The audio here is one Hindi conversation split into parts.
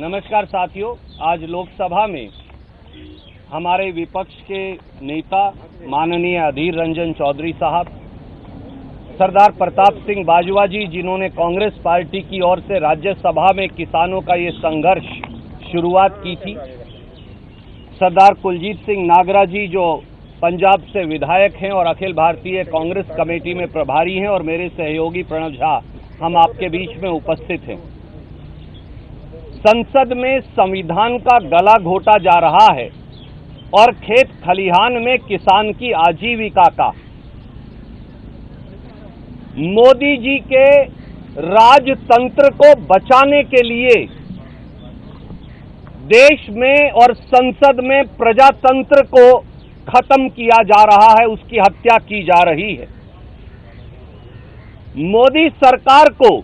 नमस्कार साथियों, आज लोकसभा में हमारे विपक्ष के नेता माननीय अधीर रंजन चौधरी साहब, सरदार प्रताप सिंह बाजवा जी, जिन्होंने कांग्रेस पार्टी की ओर से राज्यसभा में किसानों का ये संघर्ष शुरुआत की थी, सरदार कुलजीत सिंह नागरा जी जो पंजाब से विधायक हैं और अखिल भारतीय कांग्रेस कमेटी में प्रभारी हैं, और मेरे सहयोगी प्रणव झा, हम आपके बीच में उपस्थित हैं। संसद में संविधान का गला घोटा जा रहा है और खेत खलिहान में किसान की आजीविका का मोदी जी के राजतंत्र को बचाने के लिए देश में और संसद में प्रजातंत्र को खत्म किया जा रहा है, उसकी हत्या की जा रही है। मोदी सरकार को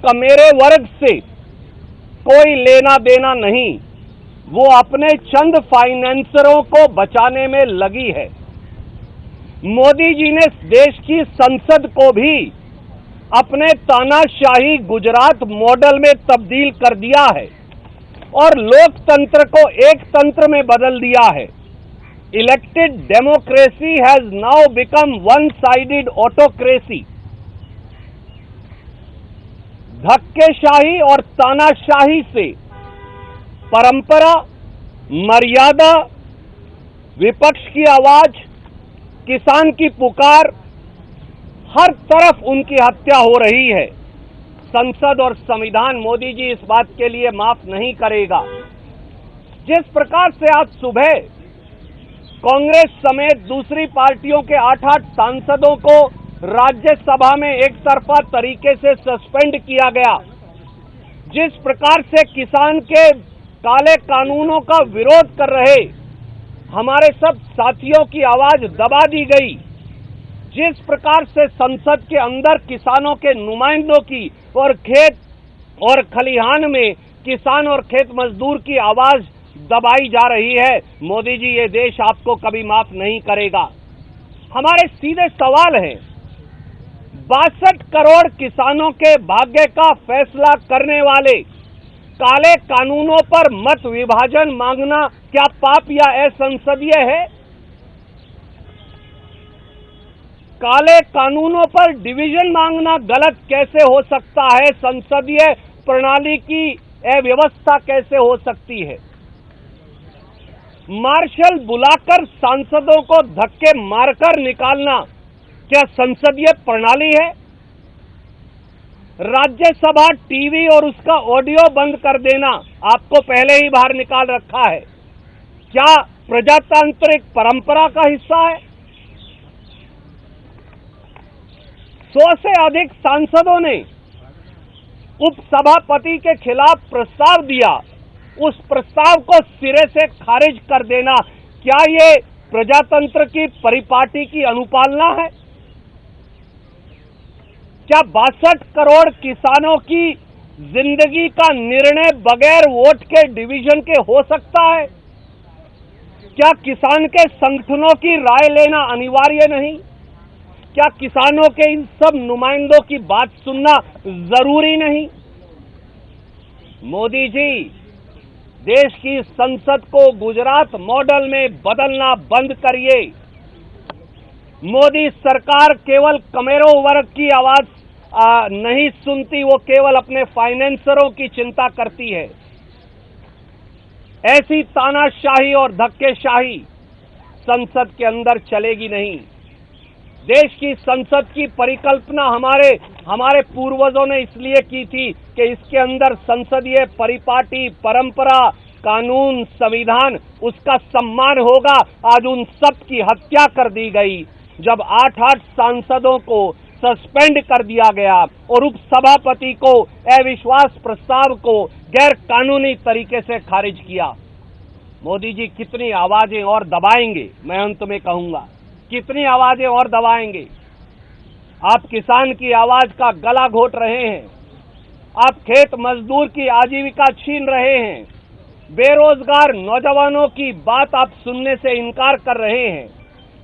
कमेरे वर्ग से कोई लेना देना नहीं, वो अपने चंद फाइनेंसरों को बचाने में लगी है। मोदी जी ने देश की संसद को भी अपने तानाशाही गुजरात मॉडल में तब्दील कर दिया है और लोकतंत्र को एक तंत्र में बदल दिया है। Elected democracy has now become one sided autocracy. धक्केशाही और तानाशाही से परंपरा, मर्यादा, विपक्ष की आवाज, किसान की पुकार, हर तरफ उनकी हत्या हो रही है। संसद और संविधान मोदी जी इस बात के लिए माफ नहीं करेगा। जिस प्रकार से आज सुबह कांग्रेस समेत दूसरी पार्टियों के 8-8 सांसदों को राज्यसभा में एक तरफा तरीके से सस्पेंड किया गया, जिस प्रकार से किसान के काले कानूनों का विरोध कर रहे हमारे सब साथियों की आवाज दबा दी गई, जिस प्रकार से संसद के अंदर किसानों के नुमाइंदों की और खेत और खलिहान में किसान और खेत मजदूर की आवाज दबाई जा रही है, मोदी जी ये देश आपको कभी माफ नहीं करेगा। हमारे सीधे सवाल हैं, 62 करोड़ किसानों के भाग्य का फैसला करने वाले काले कानूनों पर मत विभाजन मांगना क्या पाप या असंसदीय है? काले कानूनों पर डिवीजन मांगना गलत कैसे हो सकता है? संसदीय प्रणाली की अव्यवस्था कैसे हो सकती है? मार्शल बुलाकर सांसदों को धक्के मारकर निकालना क्या संसदीय प्रणाली है? राज्यसभा टीवी और उसका ऑडियो बंद कर देना आपको पहले ही बाहर निकाल रखा है, क्या प्रजातांत्रिक परंपरा का हिस्सा है? 100 से अधिक सांसदों ने उपसभापति के खिलाफ प्रस्ताव दिया, उस प्रस्ताव को सिरे से खारिज कर देना, क्या ये प्रजातंत्र की परिपाटी की अनुपालना है? क्या 62 करोड़ किसानों की जिंदगी का निर्णय बगैर वोट के डिवीजन के हो सकता है? क्या किसान के संगठनों की राय लेना अनिवार्य नहीं? क्या किसानों के इन सब नुमाइंदों की बात सुनना जरूरी नहीं? मोदी जी, देश की संसद को गुजरात मॉडल में बदलना बंद करिए। मोदी सरकार केवल कमेरों वर्ग की आवाज नहीं सुनती, वो केवल अपने फाइनेंसरों की चिंता करती है। ऐसी तानाशाही और धक्केशाही संसद के अंदर चलेगी नहीं। देश की संसद की परिकल्पना हमारे पूर्वजों ने इसलिए की थी कि इसके अंदर संसदीय परिपाटी, परंपरा, कानून, संविधान, उसका सम्मान होगा। आज उन सब की हत्या कर दी गई जब 8-8 सांसदों को सस्पेंड कर दिया गया और उपसभापति को अविश्वास प्रस्ताव को गैर कानूनी तरीके से खारिज किया। मोदी जी कितनी आवाजें और दबाएंगे? मैं अंत में कहूंगा, कितनी आवाजें और दबाएंगे? आप किसान की आवाज का गला घोट रहे हैं, आप खेत मजदूर की आजीविका छीन रहे हैं, बेरोजगार नौजवानों की बात आप सुनने से इनकार कर रहे हैं,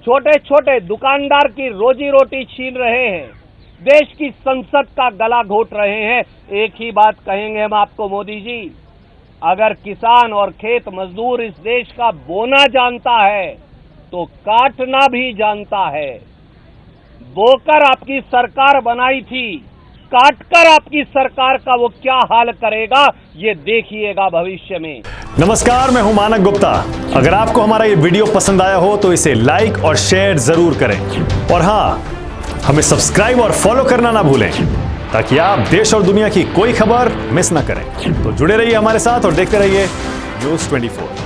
छोटे छोटे दुकानदार की रोजी रोटी छीन रहे हैं, देश की संसद का गला घोट रहे हैं। एक ही बात कहेंगे हम आपको मोदी जी, अगर किसान और खेत मजदूर इस देश का बोना जानता है तो काटना भी जानता है। बोकर आपकी सरकार बनाई थी, काटकर आपकी सरकार का वो क्या हाल करेगा ये देखिएगा भविष्य में। नमस्कार, मैं हूं मानक गुप्ता। अगर आपको हमारा ये वीडियो पसंद आया हो तो इसे लाइक और शेयर जरूर करें और हां, हमें सब्सक्राइब और फॉलो करना ना भूलें ताकि आप देश और दुनिया की कोई खबर मिस ना करें। तो जुड़े रहिए हमारे साथ और देखते रहिए न्यूज़ 24।